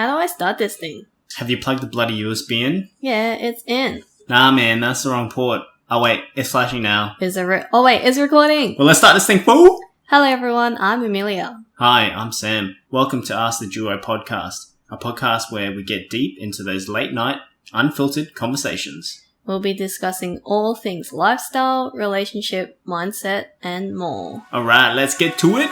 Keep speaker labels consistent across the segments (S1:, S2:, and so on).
S1: How do I start this thing?
S2: Have you plugged the bloody USB in?
S1: Yeah, it's in.
S2: Nah, man, that's the wrong port. Oh, wait, it's flashing now.
S1: Is it it's recording.
S2: Well, let's start this thing, fool!
S1: Hello, everyone. I'm Amelia.
S2: Hi, I'm Sam. Welcome to Ask the Duo podcast, a podcast where we get deep into those late-night, unfiltered conversations.
S1: We'll be discussing all things lifestyle, relationship, mindset, and more.
S2: Alright, let's get to it!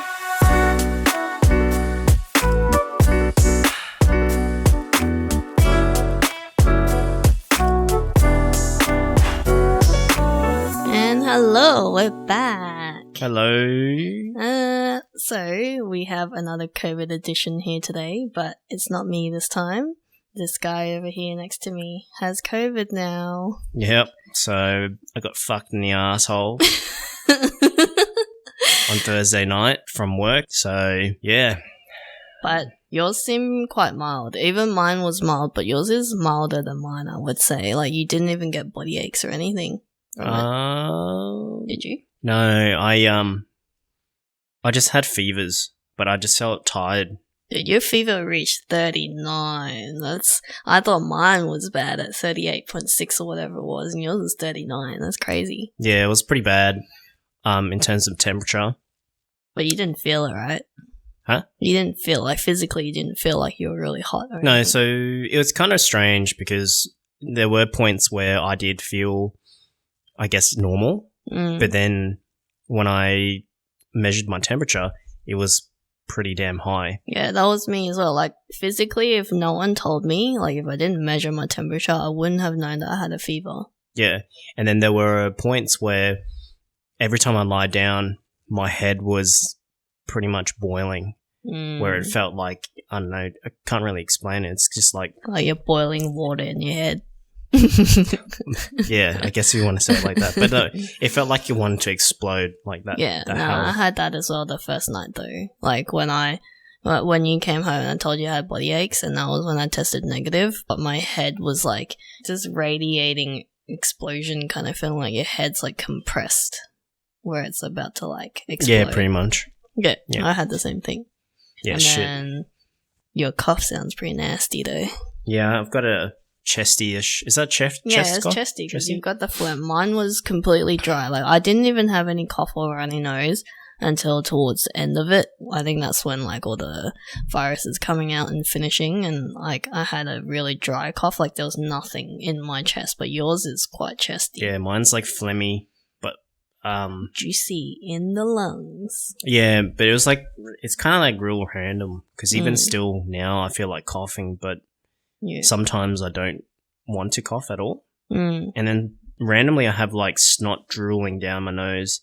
S1: Hello, we're back.
S2: Hello.
S1: So we have another COVID edition here today, but it's not me this time. This guy over here next to me has COVID now.
S2: Yep. So I got fucked in the asshole on Thursday night from work. So yeah.
S1: But yours seemed quite mild. Even mine was mild, but yours is milder than mine, I would say. Like you didn't even get body aches or anything. Did you?
S2: No, I just had fevers, but I just felt tired.
S1: Dude, your fever reached 39. I thought mine was bad at 38.6 or whatever it was, and yours was 39. That's crazy.
S2: Yeah, it was pretty bad, in terms of temperature.
S1: But you didn't feel it, right?
S2: Huh?
S1: You didn't feel, like, physically you didn't feel like you were really hot or anything.
S2: No, so it was kind of strange because there were points where I did feel, I guess, normal. But then when I measured my temperature, it was pretty damn high.
S1: Yeah, that was me as well. Like, physically, if no one told me, like, if I didn't measure my temperature, I wouldn't have known that I had a fever.
S2: Yeah. And then there were points where every time I lied down, my head was pretty much boiling, where it felt like, I don't know, I can't really explain it. It's just like
S1: you're boiling water in your head.
S2: Yeah, I guess you want to say it like that. But no, it felt like you wanted to explode like that.
S1: Yeah, I had that as well the first night though. Like when you came home and I told you I had body aches, and that was when I tested negative, but my head was like just radiating explosion kind of feeling, like your head's like compressed where it's about to like explode.
S2: Yeah, pretty much.
S1: Yeah, I had the same thing.
S2: Yeah,
S1: and
S2: shit.
S1: Then your cough sounds pretty nasty though.
S2: Yeah, I've got a chesty-ish. Is that chest?
S1: Yeah, it's chesty because you've got the phlegm. Mine was completely dry. Like I didn't even have any cough or runny nose until towards the end of it. I think that's when like all the virus is coming out and finishing, and like I had a really dry cough. Like there was nothing in my chest, but yours is quite chesty.
S2: Yeah, mine's like phlegmy, but
S1: juicy in the lungs.
S2: Yeah, but it was like it's kind of like real random because even still now I feel like coughing, but sometimes I don't want to cough at all. And then randomly I have like snot drooling down my nose,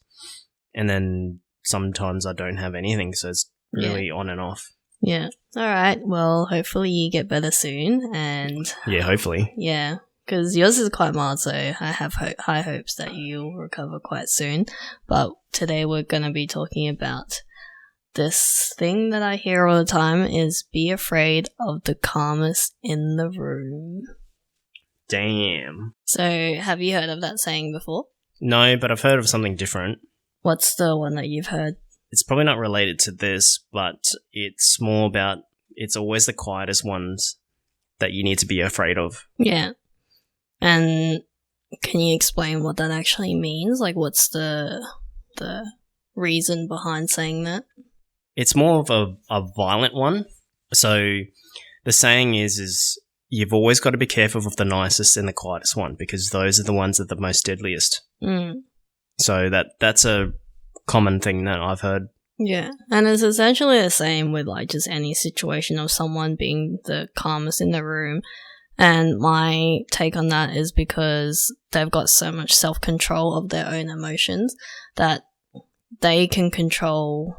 S2: and then sometimes I don't have anything, so it's really on and off.
S1: Yeah. All right. Well, hopefully you get better soon. And
S2: yeah, hopefully.
S1: Yeah, because yours is quite mild, so I have high hopes that you'll recover quite soon. But today we're going to be talking about this thing that I hear all the time is be afraid of the calmest in the room.
S2: Damn.
S1: So, have you heard of that saying before?
S2: No, but I've heard of something different.
S1: What's the one that you've heard?
S2: It's probably not related to this, but it's more about it's always the quietest ones that you need to be afraid of.
S1: Yeah. And can you explain what that actually means? Like, what's the reason behind saying that?
S2: It's more of a violent one. So the saying is you've always got to be careful of the nicest and the quietest one, because those are the ones that are the most deadliest. So that's a common thing that I've heard.
S1: Yeah, and it's essentially the same with like just any situation of someone being the calmest in the room. And my take on that is because they've got so much self-control of their own emotions that they can control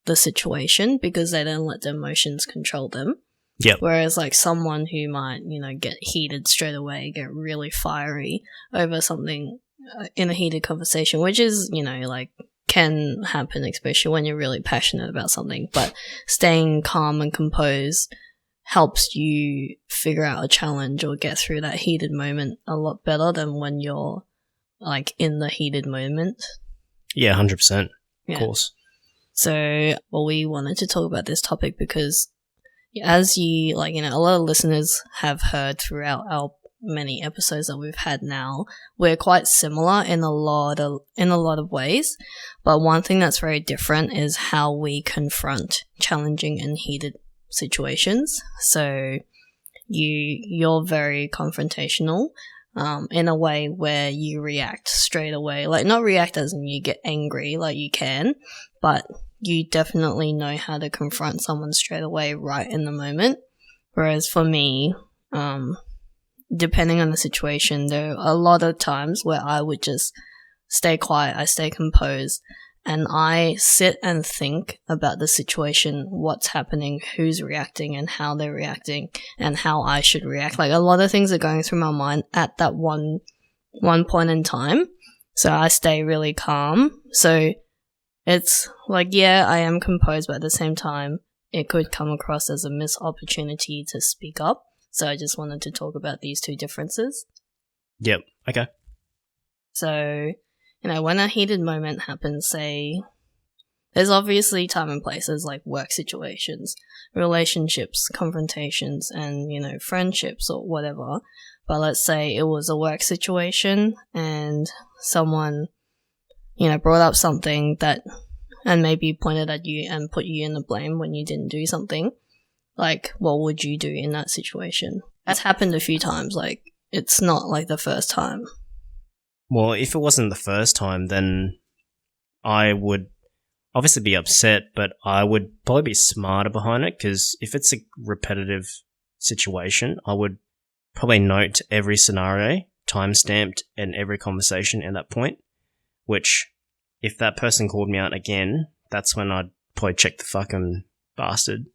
S1: the situation because they don't let the emotions control them.
S2: Yep.
S1: Whereas like someone who might, get heated straight away, get really fiery over something in a heated conversation, which is, like can happen, especially when you're really passionate about something. But staying calm and composed helps you figure out a challenge or get through that heated moment a lot better than when you're like in the heated moment.
S2: Yeah, 100%. Of course.
S1: So, we wanted to talk about this topic because as you, like, a lot of listeners have heard throughout our many episodes that we've had now, we're quite similar in a lot of ways, but one thing that's very different is how we confront challenging and heated situations. So you're very confrontational, in a way where you react straight away. Like, not react as in you get angry, like you can, but you definitely know how to confront someone straight away right in the moment. Whereas for me, depending on the situation, there are a lot of times where I would just stay quiet, I stay composed, and I sit and think about the situation, what's happening, who's reacting, and how they're reacting, and how I should react. Like, a lot of things are going through my mind at that one point in time. So I stay really calm. So it's like, yeah, I am composed, but at the same time, it could come across as a missed opportunity to speak up. So I just wanted to talk about these two differences.
S2: Yep. Okay.
S1: So, when a heated moment happens, say, there's obviously time and places like work situations, relationships, confrontations, and, friendships or whatever. But let's say it was a work situation and someone, brought up something that, and maybe pointed at you and put you in the blame when you didn't do something. Like, what would you do in that situation? That's happened a few times. Like, it's not like the first time.
S2: Well, if it wasn't the first time, then I would obviously be upset, but I would probably be smarter behind it, because if it's a repetitive situation, I would probably note every scenario, time-stamped, and every conversation at that point, which, if that person called me out again, that's when I'd probably check the fucking bastard.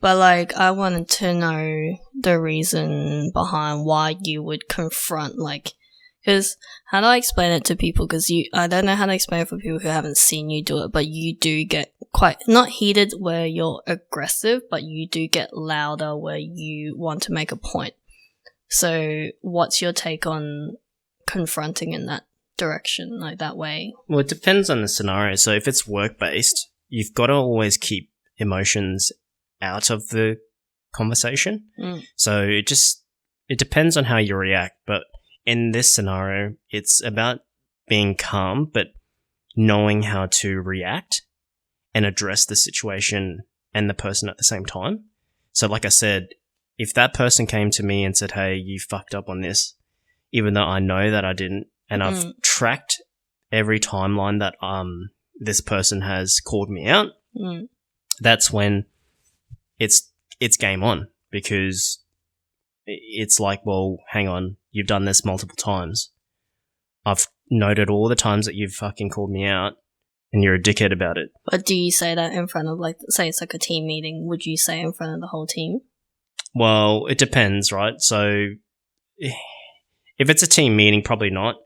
S1: But, like, I wanted to know the reason behind why you would confront, like, because how do I explain it to people? Because I don't know how to explain it for people who haven't seen you do it, but you do get quite, not heated where you're aggressive, but you do get louder where you want to make a point. So what's your take on confronting in that direction, like that way?
S2: Well, it depends on the scenario. So if it's work-based, you've got to always keep emotions out of the conversation. So it depends on how you react. But in this scenario, it's about being calm, but knowing how to react and address the situation and the person at the same time. So like I said, if that person came to me and said, hey, you fucked up on this, even though I know that I didn't, and I've tracked every timeline that this person has called me out, that's when it's game on, because it's like, well, hang on, you've done this multiple times. I've noted all the times that you've fucking called me out, and you're a dickhead about it.
S1: But do you say that in front of, like, say it's like a team meeting, would you say in front of the whole team?
S2: Well, it depends, right? So if it's a team meeting, probably not.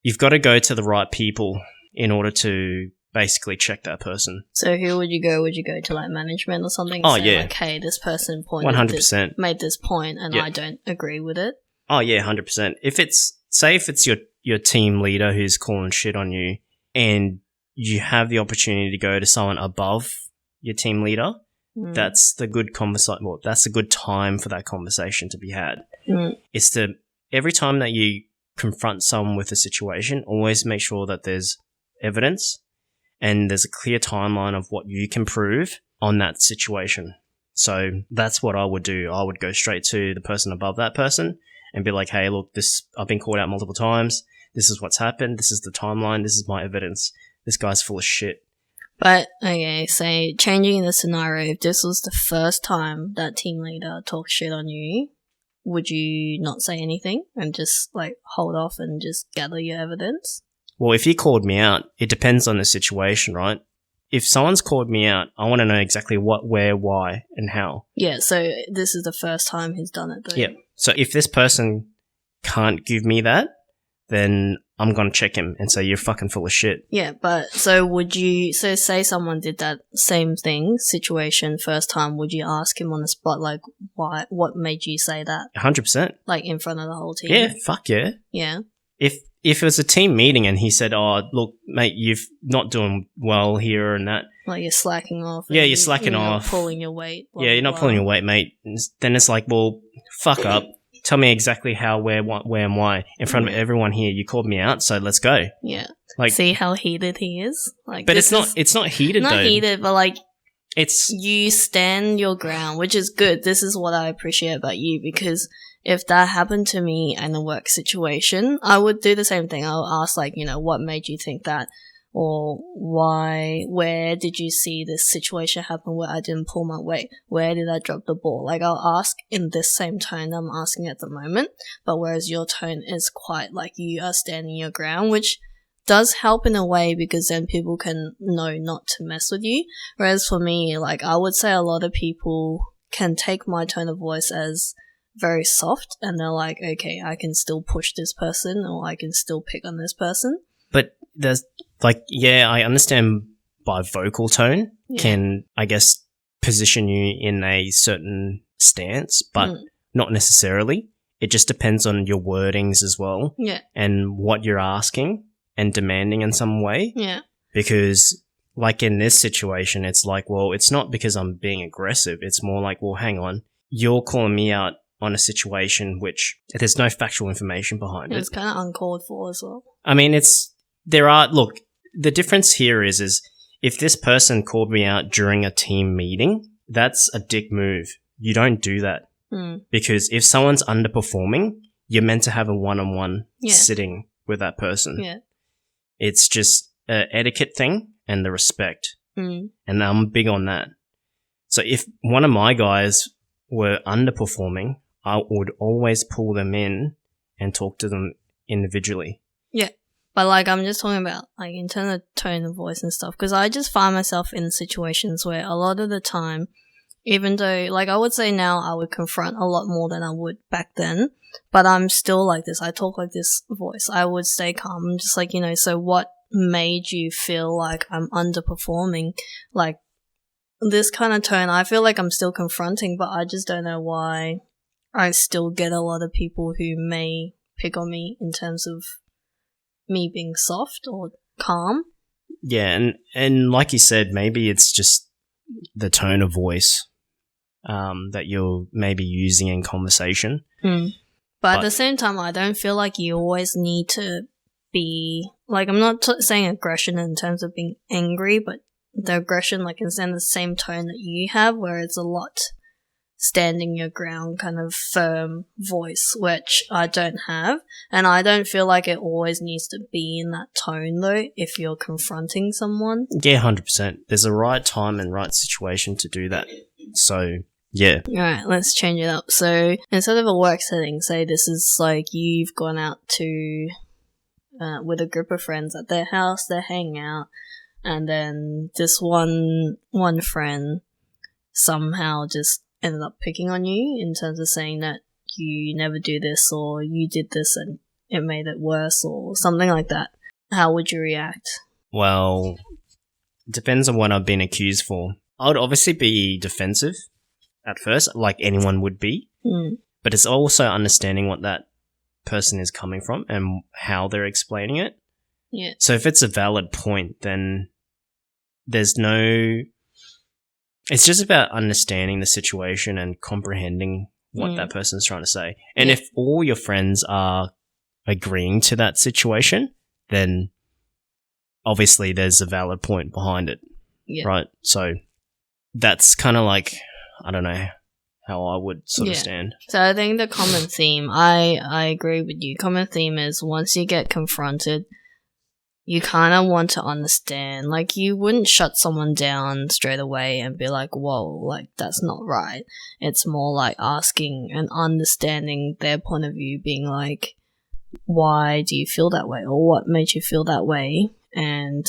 S2: You've got to go to the right people in order to basically check that person.
S1: So who would you go? Would you go to, like, management or something?
S2: Oh,
S1: say,
S2: yeah.
S1: Like, hey, this person
S2: 100%.
S1: made this point and I don't agree with it.
S2: Oh, yeah, 100%. If it's your team leader who's calling shit on you, and you have the opportunity to go to someone above your team leader, that's the good conversation. Well, that's a good time for that conversation to be had. It's to, every time that you confront someone with a situation, always make sure that there's evidence and there's a clear timeline of what you can prove on that situation. So that's what I would do. I would go straight to the person above that person and be like, hey, look, I've been called out multiple times. This is what's happened. This is the timeline. This is my evidence. This guy's full of shit.
S1: But, okay, say, changing the scenario, if this was the first time that team leader talked shit on you, would you not say anything and just, like, hold off and just gather your evidence?
S2: Well, if he called me out, it depends on the situation, right? If someone's called me out, I want to know exactly what, where, why, and how.
S1: Yeah, so this is the first time he's done it, though.
S2: Yeah. So if this person can't give me that, then I'm going to check him and say, you're fucking full of shit.
S1: Yeah, but so would you, so say someone did that same thing, situation, first time, would you ask him on the spot, like, why, what made you say that?
S2: 100%.
S1: Like, in front of the whole team?
S2: Yeah, fuck yeah.
S1: Yeah.
S2: If it was a team meeting and he said, oh, look, mate, you're not doing well here and that,
S1: Like you're slacking off.
S2: Yeah, you're slacking
S1: off.
S2: You're
S1: not pulling your weight.
S2: Blah, you're not pulling your weight, mate. Then it's like, well, fuck up. Tell me exactly how, where, and why. In front of everyone here, you called me out, so let's go.
S1: Yeah. Like, see how heated he is? Like,
S2: but it's not heated, though.
S1: Not heated, but like,
S2: it's...
S1: You stand your ground, which is good. This is what I appreciate about you, because if that happened to me in a work situation, I would do the same thing. I'll ask, like, what made you think that? Or where did you see this situation happen where I didn't pull my weight? Where did I drop the ball? Like, I'll ask in this same tone I'm asking at the moment, but whereas your tone is quite like you are standing your ground, which does help in a way because then people can know not to mess with you. Whereas for me, like, I would say a lot of people can take my tone of voice as very soft and they're like, okay, I can still push this person or I can still pick on this person.
S2: But there's, like, yeah, I understand by vocal tone can, I guess, position you in a certain stance, but not necessarily. It just depends on your wordings as well.
S1: Yeah.
S2: And what you're asking and demanding in some way.
S1: Yeah.
S2: Because, like, in this situation, it's like, well, it's not because I'm being aggressive. It's more like, well, hang on. You're calling me out on a situation which there's no factual information behind it.
S1: It's kind of uncalled for as well.
S2: I mean, look, the difference here is if this person called me out during a team meeting, that's a dick move. You don't do that. Because if someone's underperforming, you're meant to have a one-on-one sitting with that person.
S1: Yeah.
S2: It's just an etiquette thing and the respect. And I'm big on that. So if one of my guys were underperforming, I would always pull them in and talk to them individually.
S1: Yeah. But, like, I'm just talking about, like, in terms of tone of voice and stuff, because I just find myself in situations where a lot of the time, even though, like, I would say now I would confront a lot more than I would back then, but I'm still like this. I talk like this voice. I would stay calm. I'm just like, so what made you feel like I'm underperforming? Like, this kind of tone, I feel like I'm still confronting, but I just don't know why I still get a lot of people who may pick on me in terms of me being soft or calm.
S2: Yeah, and like you said, maybe it's just the tone of voice that you're maybe using in conversation.
S1: But at the same time, I don't feel like you always need to be, like, I'm not saying aggression in terms of being angry, but the aggression, like, is in the same tone that you have, where it's a lot standing your ground kind of firm voice, which I don't have. And I don't feel like it always needs to be in that tone, though, if you're confronting someone.
S2: Yeah, 100%. There's a right time and right situation to do that. So, yeah.
S1: Alright, let's change it up. So, instead of a work setting, say this is like you've gone out to, with a group of friends at their house, they're hanging out, and then this one friend somehow just ended up picking on you in terms of saying that you never do this or you did this and it made it worse or something like that. How would you react?
S2: Well, it depends on what I've been accused for. I would obviously be defensive at first, like anyone would be. But it's also understanding what that person is coming from and how they're explaining it.
S1: Yeah.
S2: So if it's a valid point, then there's no... It's just about understanding the situation and comprehending what that person's trying to say. And if all your friends are agreeing to that situation, then obviously there's a valid point behind it. Yeah. Right? So that's kind of like, I don't know how I would sort of stand.
S1: So I think the common theme, I agree with you. Common theme is once you get confronted, you kind of want to understand. Like, you wouldn't shut someone down straight away and be like, whoa, like, that's not right. It's more like asking and understanding their point of view, being like, why do you feel that way? Or what made you feel that way? And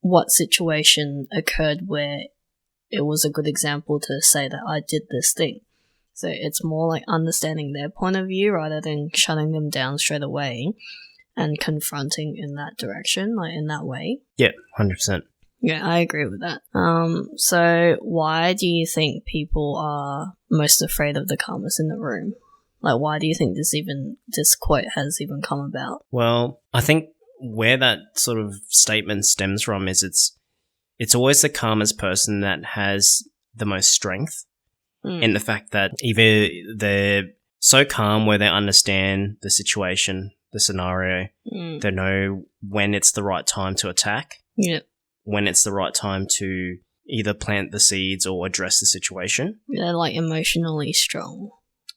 S1: what situation occurred where it was a good example to say that I did this thing. So it's more like understanding their point of view rather than shutting them down straight away. And confronting in that direction, like in that way.
S2: Yeah, 100%.
S1: Yeah, I agree with that. So why do you think people are most afraid of the calmest in the room? Like, why do you think this quote has even come about?
S2: Well, I think where that sort of statement stems from is it's always the calmest person that has the most strength in the fact that either they're so calm where they understand the situation, the scenario, they know when it's the right time to attack, when it's the right time to either plant the seeds or address the situation.
S1: They're like emotionally strong.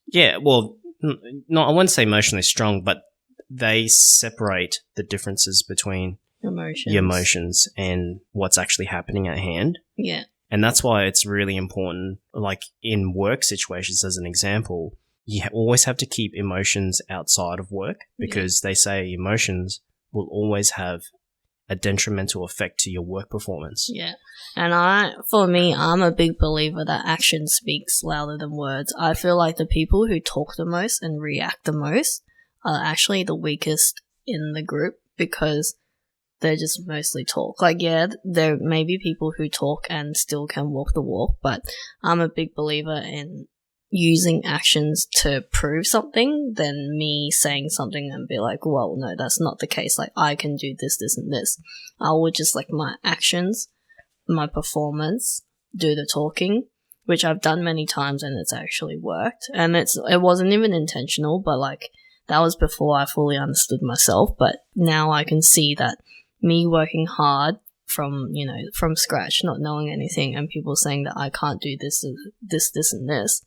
S2: Yeah, well, no, I wouldn't say emotionally strong, but they separate the differences between your emotions and what's actually happening at hand.
S1: Yeah.
S2: And that's why it's really important, like in work situations, as an example, you always have to keep emotions outside of work because they say emotions will always have a detrimental effect to your work performance.
S1: Yeah. And for me, I'm a big believer that action speaks louder than words. I feel like the people who talk the most and react the most are actually the weakest in the group because they just mostly talk. Like, yeah, there may be people who talk and still can walk the walk, but I'm a big believer in using actions to prove something than me saying something and be like, well, no, that's not the case. Like, I can do this, this, and this. I would just, like, my actions, my performance, do the talking, which I've done many times and it's actually worked. And it wasn't even intentional, but, like, that was before I fully understood myself. But now I can see that me working hard from scratch, not knowing anything, and people saying that I can't do this, and this.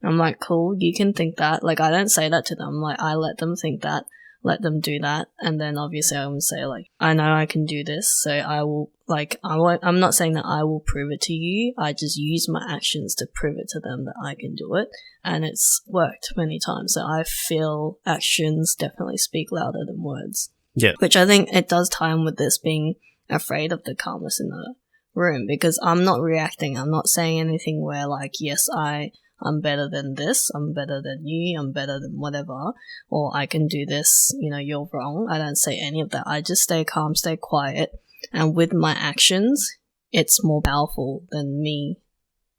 S1: I'm like, cool, you can think that. Like, I don't say that to them. Like, I let them think that, let them do that, and then obviously I'm gonna say, like, I know I can do this, so I will, like, I'm not saying that I will prove it to you. I just use my actions to prove it to them that I can do it, and it's worked many times. So I feel actions definitely speak louder than words.
S2: Yeah.
S1: Which I think it does tie in with this being afraid of the calmness in the room, because I'm not reacting. I'm not saying anything where, like, yes, I'm better than this, I'm better than you, I'm better than whatever, or I can do this, you're wrong. I don't say any of that. I just stay calm, stay quiet, and with my actions, it's more powerful than me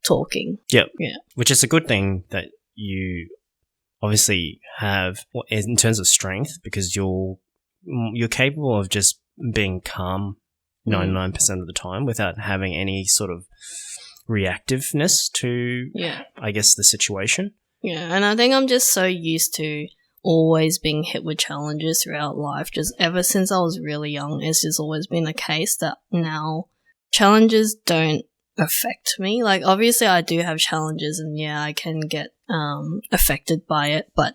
S1: talking.
S2: Yep.
S1: Yeah.
S2: Which is a good thing that you obviously have in terms of strength, because you're capable of just being calm 99% of the time without having any sort of reactiveness to, I guess, the situation.
S1: Yeah, and I think I'm just so used to always being hit with challenges throughout life. Just ever since I was really young, it's just always been the case that now challenges don't affect me. Like, obviously I do have challenges and I can get affected by it, but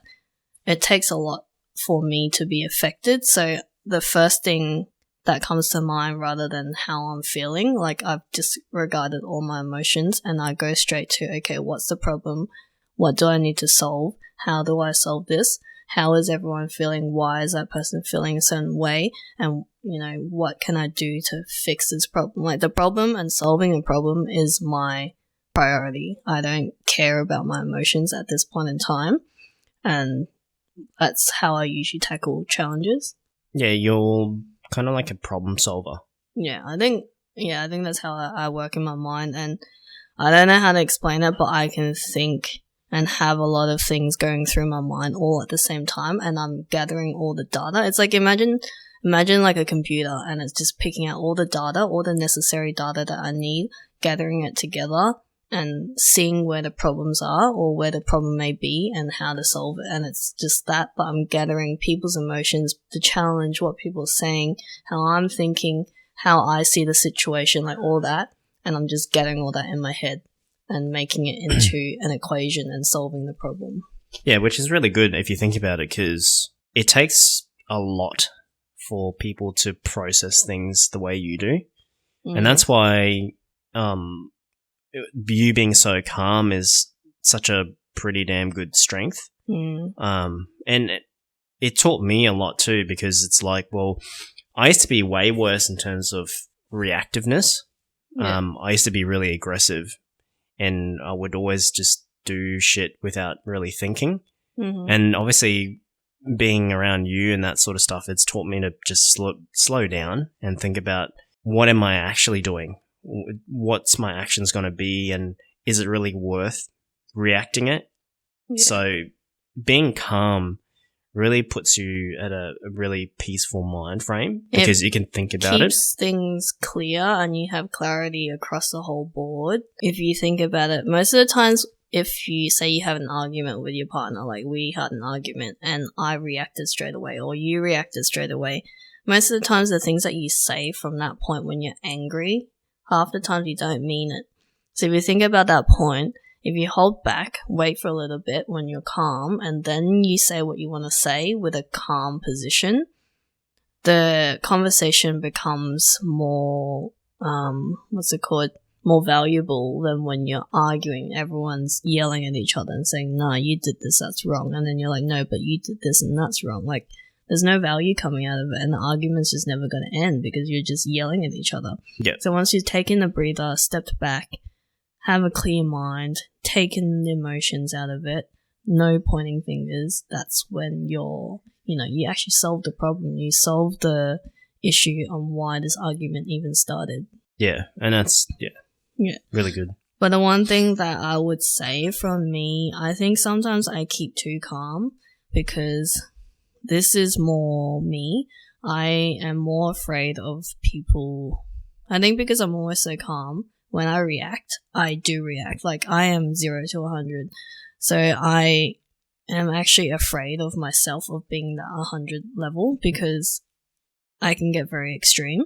S1: it takes a lot for me to be affected. So the first thing that comes to mind, rather than how I'm feeling, like, I've disregarded all my emotions and I go straight to, okay, what's the problem? What do I need to solve? How do I solve this? How is everyone feeling? Why is that person feeling a certain way? And, what can I do to fix this problem? Like, the problem and solving a problem is my priority. I don't care about my emotions at this point in time. And that's how I usually tackle challenges.
S2: Yeah, you're kind of like a problem solver.
S1: Yeah, I think that's how I work in my mind, and I don't know how to explain it, but I can think and have a lot of things going through my mind all at the same time, and I'm gathering all the data. It's like, imagine like a computer, and it's just picking out all the data, all the necessary data that I need, gathering it together and seeing where the problems are or where the problem may be and how to solve it. And it's just that, but I'm gathering people's emotions, the challenge, what people are saying, how I'm thinking, how I see the situation, like all that. And I'm just getting all that in my head and making it into an equation and solving the problem.
S2: Yeah, which is really good if you think about it, because it takes a lot for people to process things the way you do. And that's why you being so calm is such a pretty damn good strength. And it taught me a lot too, because it's like, well, I used to be way worse in terms of reactiveness. I used to be really aggressive, and I would always just do shit without really thinking. And obviously, being around you and that sort of stuff, it's taught me to just slow down and think about, what am I actually doing? What's my actions going to be, and is it really worth reacting it? So being calm really puts you at a really peaceful mind frame because you can think about it.
S1: Keeps things clear and you have clarity across the whole board. If you think about it, most of the times if you say you have an argument with your partner, like we had an argument and I reacted straight away or you reacted straight away, most of the times the things that you say from that point when you're angry, half the time you don't mean it. So if you think about that point, if you hold back, wait for a little bit when you're calm, and then you say what you want to say with a calm position, the conversation becomes more, more valuable than when you're arguing. Everyone's yelling at each other and saying, no, you did this, that's wrong. And then you're like, no, but you did this and that's wrong. Like, there's no value coming out of it, and the argument's just never going to end because you're just yelling at each other.
S2: Yeah.
S1: So once you've taken a breather, stepped back, have a clear mind, taken the emotions out of it, no pointing fingers, that's when you actually solve the problem. You solve the issue on why this argument even started.
S2: Yeah, and that's, really good.
S1: But the one thing that I would say from me, I think sometimes I keep too calm because this is more me. I am more afraid of people. I think because I'm always so calm, when I react, I do react. Like, I am 0 to 100. So I am actually afraid of myself of being that 100 level because I can get very extreme.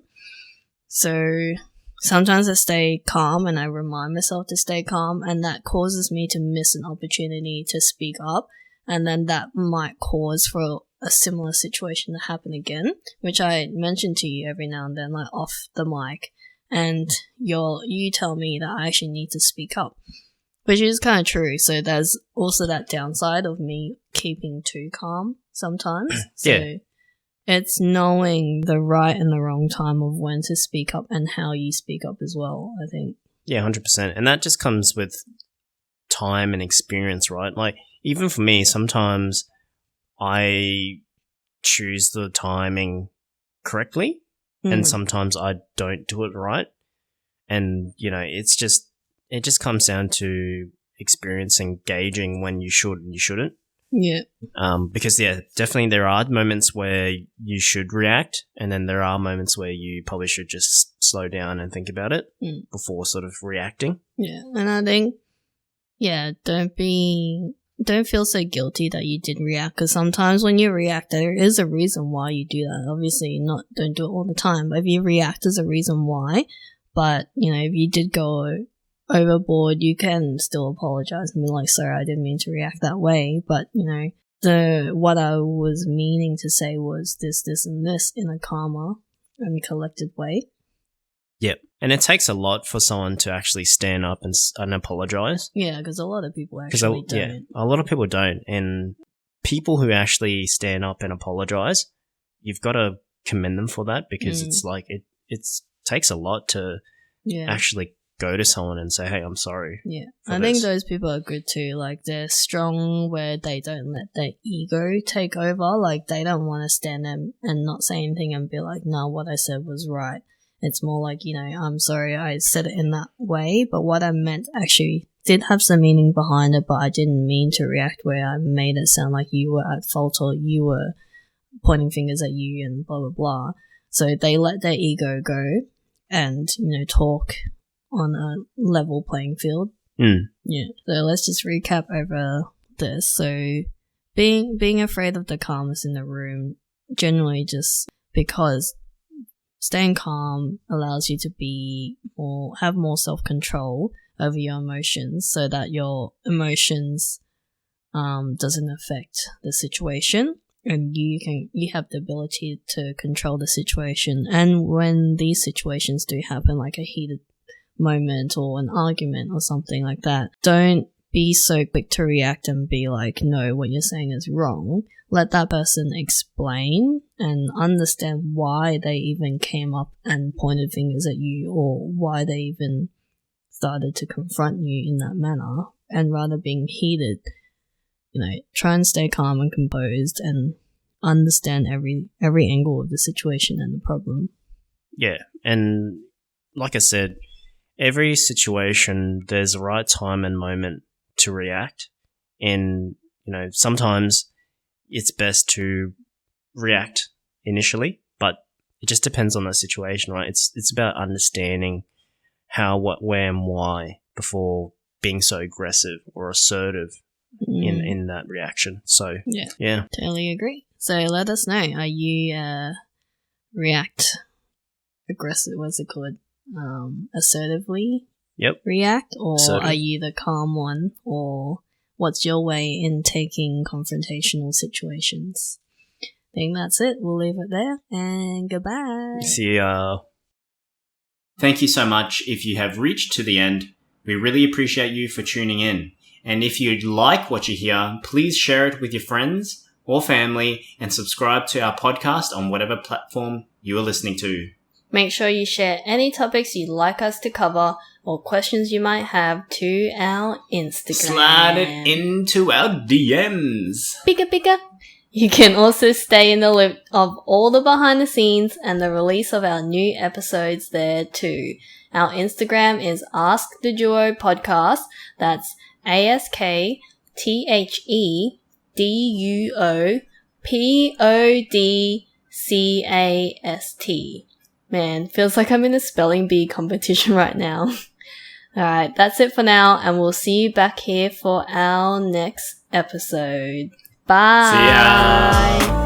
S1: So sometimes I stay calm and I remind myself to stay calm, and that causes me to miss an opportunity to speak up. And then that might cause for a similar situation to happen again, which I mention to you every now and then, like off the mic. And you tell me that I actually need to speak up, which is kind of true. So there's also that downside of me keeping too calm sometimes. So it's knowing the right and the wrong time of when to speak up and how you speak up as well, I think.
S2: Yeah, 100%. And that just comes with time and experience, right? Like, even for me, sometimes I choose the timing correctly. And sometimes I don't do it right. And, it just comes down to experience and gauging when you should and you shouldn't.
S1: Yeah.
S2: Because, definitely there are moments where you should react, and then there are moments where you probably should just slow down and think about it before sort of reacting.
S1: Yeah. And I think, don't feel so guilty that you did react, because sometimes when you react, there is a reason why you do that. Obviously, don't do it all the time, but if you react, there's a reason why. But, if you did go overboard, you can still apologize and be like, sorry, I didn't mean to react that way. But, what I was meaning to say was this, and this in a calmer and collected way.
S2: Yep. And it takes a lot for someone to actually stand up and apologize.
S1: Yeah, because a lot of people actually don't.
S2: Yeah, a lot of people don't. And people who actually stand up and apologize, you've got to commend them for that, because it's like it takes a lot to actually go to someone and say, hey, I'm sorry.
S1: Yeah. I think those people are good too. Like, they're strong where they don't let their ego take over. Like, they don't want to stand there and not say anything and be like, no, what I said was right. It's more like, I'm sorry I said it in that way, but what I meant actually did have some meaning behind it, but I didn't mean to react where I made it sound like you were at fault or you were pointing fingers at you and blah, blah, blah. So they let their ego go and, talk on a level playing field. Yeah. So let's just recap over this. So being afraid of the calmness in the room, generally just because staying calm allows you to have more self-control over your emotions, so that your emotions doesn't affect the situation, and you have the ability to control the situation. And when these situations do happen, like a heated moment or an argument or something like that, don't be so quick to react and be like, no, what you're saying is wrong. Let that person explain and understand why they even came up and pointed fingers at you, or why they even started to confront you in that manner. And rather being heated, try and stay calm and composed and understand every angle of the situation and the problem.
S2: Yeah, and like I said, every situation, there's a right time and moment to react. And, sometimes it's best to react initially, but it just depends on the situation, right? It's about understanding how, what, where, and why before being so aggressive or assertive in that reaction. So yeah,
S1: totally agree. So let us know. Are you react aggressive? What's it called? Assertively.
S2: Yep.
S1: React, or
S2: assertive.
S1: Are you the calm one, or what's your way in taking confrontational situations? I think that's it. We'll leave it there, and goodbye.
S2: See ya.
S3: Thank you so much if you have reached to the end. We really appreciate you for tuning in. And if you like what you hear, please share it with your friends or family and subscribe to our podcast on whatever platform you are listening to.
S1: Make sure you share any topics you'd like us to cover or questions you might have to our Instagram.
S3: Slide it into our DMs.
S1: Pika. You can also stay in the loop of all the behind the scenes and the release of our new episodes there too. Our Instagram is Ask the Duo Podcast. That's AskTheDuoPodcast. Man, feels like I'm in a spelling bee competition right now. Alright, that's it for now, and we'll see you back here for our next episode. Bye!
S3: See ya!